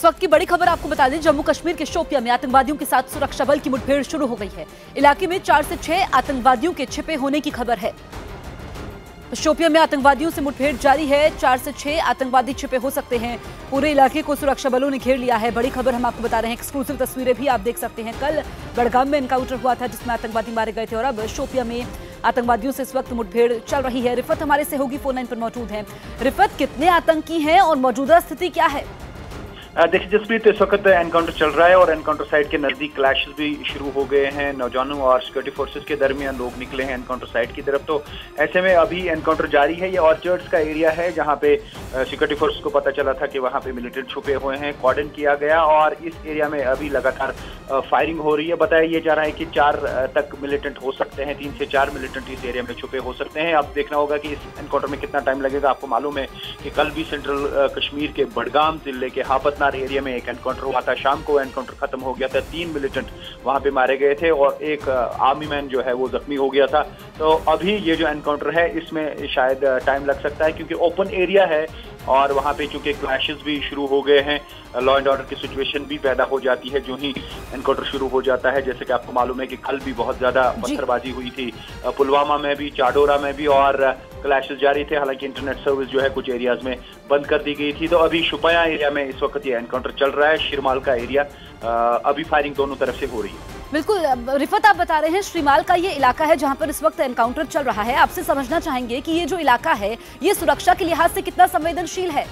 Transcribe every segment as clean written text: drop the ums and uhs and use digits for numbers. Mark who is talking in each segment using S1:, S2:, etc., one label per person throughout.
S1: इस वक्त की बड़ी खबर आपको बता दें, जम्मू कश्मीर के शोपियां में आतंकवादियों के साथ सुरक्षा बल की मुठभेड़ शुरू हो गई है। इलाके में 4 से 6 आतंकवादियों के छिपे होने की खबर है। शोपियां में आतंकवादियों से मुठभेड़ जारी है। 4 से 6 आतंकवादी छिपे हो सकते हैं। पूरे इलाके को सुरक्षा बलों ने घेर लिया है। बड़ी खबर हम आपको बता रहे हैं, एक्सक्लूसिव तस्वीरें भी आप देख सकते हैं। कल बड़गाम में एनकाउंटर हुआ था जिसमें आतंकवादी मारे गए थे और अब शोपियां में आतंकवादियों से इस वक्त मुठभेड़ चल रही है। रिफत हमारे सहयोगी फोन लाइन पर मौजूद हैं। रिफत, कितने आतंकी हैं और मौजूदा स्थिति क्या है?
S2: देखिए जसप्रीत, इस वक्त एनकाउंटर चल रहा है और एनकाउंटर साइट के नजदीक क्लैशेस भी शुरू हो गए हैं। नौजवानों और सिक्योरिटी फोर्सेस के दरमियान लोग निकले हैं एनकाउंटर साइट की तरफ। तो ऐसे में अभी एनकाउंटर जारी है। ये ऑर्चर्ड्स का एरिया है जहां पे सिक्योरिटी फोर्सेस को पता चला था कि वहां पे मिलिटेंट छुपे हुए हैं। कॉर्डन किया गया और इस एरिया में अभी लगातार फायरिंग हो रही है। बताया ये जा रहा है कि 4 तक मिलिटेंट हो सकते हैं, 3 से 4 मिलिटेंट इस एरिया में छुपे हो सकते हैं। अब देखना होगा कि इस एनकाउंटर में कितना टाइम लगेगा। आपको मालूम है कि कल भी सेंट्रल कश्मीर के बड़गाम जिले के हापतनार एरिया में एक एनकाउंटर हुआ था। शाम को एनकाउंटर खत्म हो गया था। 3 मिलिटेंट वहां पे मारे गए थे और एक आर्मी मैन जो है वो जख्मी हो गया था। तो अभी ये जो एनकाउंटर है इसमें शायद टाइम लग सकता है क्योंकि ओपन एरिया है और वहां पे चूंकि क्लैशेस भी शुरू हो गए हैं। लॉ एंड ऑर्डर की सिचुएशन भी पैदा हो जाती है जो ही एनकाउंटर शुरू हो जाता है। जैसे कि आपको मालूम है कि कल भी बहुत ज्यादा पत्थरबाजी हुई थी पुलवामा में भी, चाडोरा में भी और क्लैशेस जारी थे। हालांकि इंटरनेट सर्विस जो है कुछ एरियाज में बंद कर दी गई थी। तो अभी शुपया एरिया में इस वक्त ये एनकाउंटर चल रहा है। शिरमाल का एरिया अभी फायरिंग दोनों तरफ से हो रही है।
S1: बिल्कुल रिफत, आप बता रहे हैं श्रीमाल का ये इलाका है जहां पर इस वक्त एनकाउंटर चल रहा है। आपसे समझना चाहेंगे कि ये जो इलाका है ये सुरक्षा के लिहाज से कितना संवेदनशील है?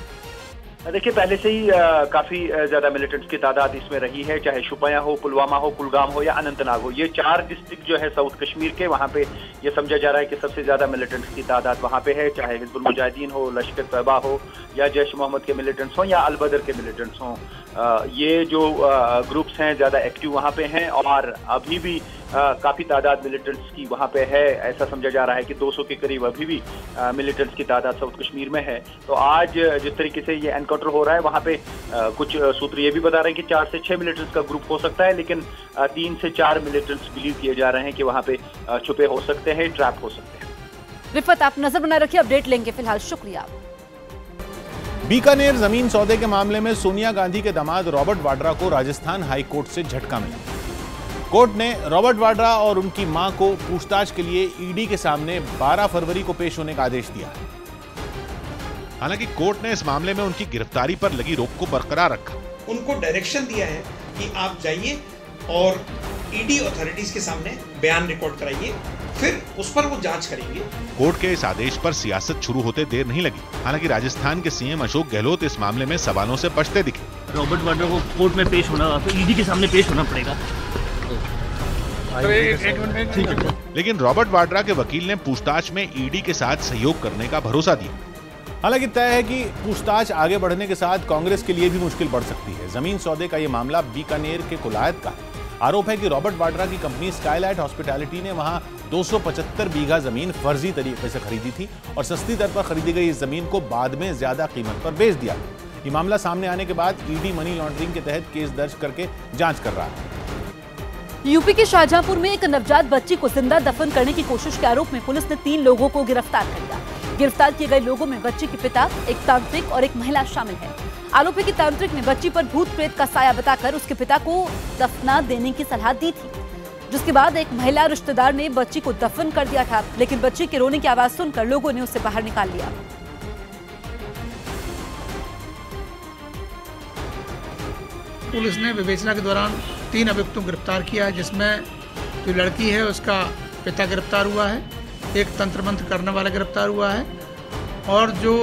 S2: देखिए पहले से ही काफी ज्यादा मिलिटेंट्स की तादाद इसमें रही है, चाहे शुपया हो, पुलवामा हो, कुलगाम हो या अनंतनाग हो। ये 4 डिस्ट्रिक्ट जो है साउथ कश्मीर के, वहां पे ये समझा जा रहा है कि सबसे ज्यादा मिलिटेंट्स की तादाद वहां पे है। चाहे हिजबुल मुजाहिदीन हो, लश्कर तैयबा हो या जैश मोहम्मद के मिलिटेंट्स हो या अल बदर के मिलिटेंट्स हों, ये जो ग्रुप्स हैं ज्यादा एक्टिव वहां पे हैं और अभी भी काफी तादाद मिलिटेंट्स की वहां पे है। ऐसा समझा जा रहा है कि 200 के करीब अभी भी मिलिटेंट्स की तादाद साउथ कश्मीर में है। तो आज जिस तरीके से ये एनकाउंटर हो रहा है वहां पे कुछ सूत्र ये भी बता रहे हैं कि 4 से 6 मिलिटेंट्स का ग्रुप हो सकता है, लेकिन 3 से 4 मिलिटेंट्स बिलीव किए जा रहे हैं कि वहां पे छुपे हो सकते हैं, ट्रैप हो सकते हैं।
S1: रिफत, आप नजर बनाए रखिए, अपडेट लेंगे। फिलहाल शुक्रिया।
S3: बीकानेर जमीन सौदे के मामले में सोनिया गांधी के दामाद रॉबर्ट वाड्रा को राजस्थान हाई कोर्ट से झटका मिला। कोर्ट ने रॉबर्ट वाड्रा और उनकी मां को पूछताछ के लिए ईडी के सामने 12 फरवरी को पेश होने का आदेश दिया।
S4: हालांकि कोर्ट ने इस मामले में उनकी गिरफ्तारी पर लगी रोक को बरकरार रखा।
S5: उनको डायरेक्शन दिया है कि आप जाइए और ईडी अथॉरिटीज के सामने बयान रिकॉर्ड कराइए, फिर उस पर वो जांच करेंगे।
S4: कोर्ट के इस आदेश पर सियासत शुरू होते देर नहीं लगी। हालांकि राजस्थान के सीएम अशोक गहलोत इस मामले में सवालों से बचते दिखे।
S6: रॉबर्ट वाड्रा को कोर्ट में पेश होना, ईडी के सामने पेश होना पड़ेगा।
S4: लेकिन रॉबर्ट वाड्रा के वकील ने पूछताछ में ईडी के साथ सहयोग करने का भरोसा दिया।
S3: हालांकि तय है कि पूछताछ आगे बढ़ने के साथ कांग्रेस के लिए भी मुश्किल बढ़ सकती है। जमीन सौदे का ये मामला बीकानेर के कुलायत का है। आरोप है कि रॉबर्ट वाड्रा की कंपनी स्काईलाइट हॉस्पिटैलिटी ने वहां 275 बीघा जमीन फर्जी तरीके से खरीदी थी और सस्ती दर पर खरीदी गई इस जमीन को बाद में ज्यादा कीमत पर बेच दिया। ये मामला सामने आने के बाद ईडी मनी लॉन्ड्रिंग के तहत केस दर्ज करके जांच कर रहा है।
S1: यूपी के शाहजहांपुर में एक नवजात बच्ची को जिंदा दफन करने की कोशिश के आरोप में पुलिस ने 3 लोगों को गिरफ्तार कर लिया। गिरफ्तार किए गए लोगों में बच्ची के पिता, एक तांत्रिक और एक महिला शामिल है। आरोप है कि तांत्रिक ने बच्ची पर भूत प्रेत का साया बताकर उसके पिता को दफना देने की सलाह दी थी, जिसके बाद एक महिला रिश्तेदार ने बच्ची को दफन कर दिया था, लेकिन बच्ची के रोने की आवाज सुनकर लोगों ने उसे बाहर निकाल लिया।
S7: पुलिस ने विवेचना के दौरान 3 अभियुक्तों को गिरफ्तार किया है, जिसमें जो लड़की है उसका पिता गिरफ्तार हुआ है, एक तंत्र मंत्र करने वाला गिरफ्तार हुआ है और जो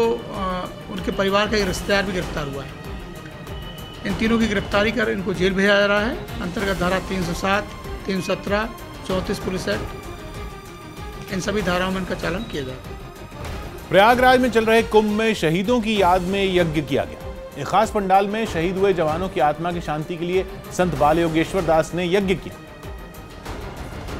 S7: उनके परिवार का एक रिश्तेदार भी गिरफ्तार हुआ है। इन तीनों की गिरफ्तारी कर इनको जेल भेजा जा रहा है। अंतर्गत धारा 307, 317, 34 पुलिस एक्ट, इन सभी धाराओं में इनका चालन किया जाएगा।
S3: प्रयागराज में चल रहे कुंभ में शहीदों की याद में यज्ञ किया गया। एक खास पंडाल में शहीद हुए जवानों की आत्मा की शांति के लिए संत बाल योगेश्वर दास ने यज्ञ किया।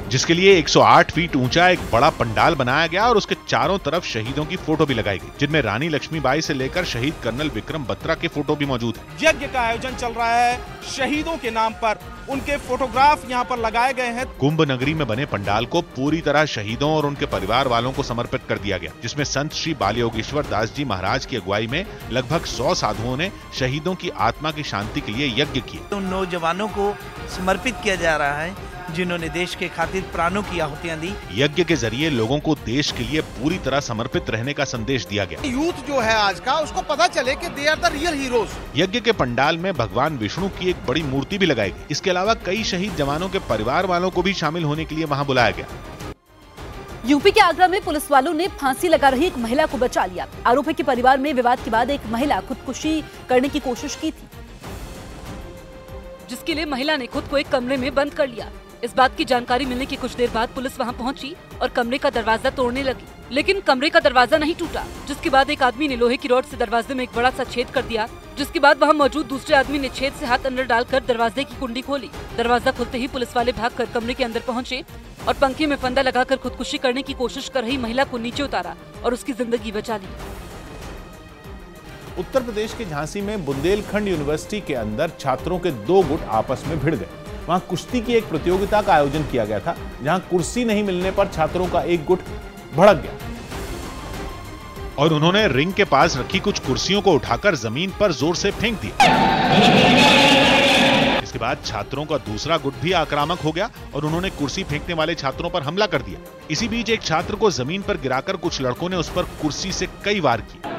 S4: जिसके लिए 108 फीट ऊंचा एक बड़ा पंडाल बनाया गया और उसके चारों तरफ शहीदों की फोटो भी लगाई गई, जिनमें रानी लक्ष्मीबाई से लेकर शहीद कर्नल विक्रम बत्रा के फोटो भी मौजूद है।
S8: यज्ञ का आयोजन चल रहा है शहीदों के नाम पर, उनके फोटोग्राफ यहाँ पर लगाए गए हैं।
S4: कुंभ नगरी में बने पंडाल को पूरी तरह शहीदों और उनके परिवार वालों को समर्पित कर दिया गया, जिसमें संत श्री बाल योगेश्वर दास जी महाराज की अगुवाई में लगभग 100 साधुओं ने शहीदों की आत्मा की शांति के लिए यज्ञ किए।
S9: उन नौजवानों को समर्पित किया जा रहा है जिन्होंने देश के खातिर प्राणों की आहुतियां दी।
S4: यज्ञ के जरिए लोगों को देश के लिए पूरी तरह समर्पित रहने का संदेश दिया गया।
S8: यूथ जो है आज का, उसको पता चले कि they are the real heroes.
S4: यज्ञ के पंडाल में भगवान विष्णु की एक बड़ी मूर्ति भी लगाई गई। इसके अलावा कई शहीद जवानों के परिवार वालों को भी शामिल होने के लिए वहां बुलाया गया।
S1: यूपी के आगरा में पुलिस वालों ने फांसी लगा रही एक महिला को बचा लिया। आरोप है कि परिवार में विवाद के बाद एक महिला खुदकुशी करने की कोशिश की थी, जिसके लिए महिला ने खुद को एक कमरे में बंद कर लिया। इस बात की जानकारी मिलने की कुछ देर बाद पुलिस वहां पहुंची और कमरे का दरवाजा तोड़ने लगी, लेकिन कमरे का दरवाजा नहीं टूटा, जिसके बाद एक आदमी ने लोहे की रॉड से दरवाजे में एक बड़ा सा छेद कर दिया, जिसके बाद वहां मौजूद दूसरे आदमी ने छेद से हाथ अंदर डालकर दरवाजे की कुंडी खोली। दरवाजा खुलते ही पुलिस वाले भागकर कमरे के अंदर पहुंचे और पंखे में फंदा लगाकर खुदकुशी करने की कोशिश कर रही महिला को नीचे उतारा और उसकी जिंदगी बचा ली।
S3: उत्तर प्रदेश के झांसी में बुंदेलखंड यूनिवर्सिटी के अंदर छात्रों के 2 गुट आपस में भिड़ गए। वहां कुश्ती की एक प्रतियोगिता का आयोजन किया गया था, जहां कुर्सी नहीं मिलने पर छात्रों का एक गुट भड़क गया
S4: और उन्होंने रिंग के पास रखी कुछ कुर्सियों को उठाकर जमीन पर जोर से फेंक दिया। इसके बाद छात्रों का दूसरा गुट भी आक्रामक हो गया और उन्होंने कुर्सी फेंकने वाले छात्रों पर हमला कर दिया। इसी बीच एक छात्र को जमीन पर गिराकर कुछ लड़कों ने उस पर कुर्सी से कई वार किए।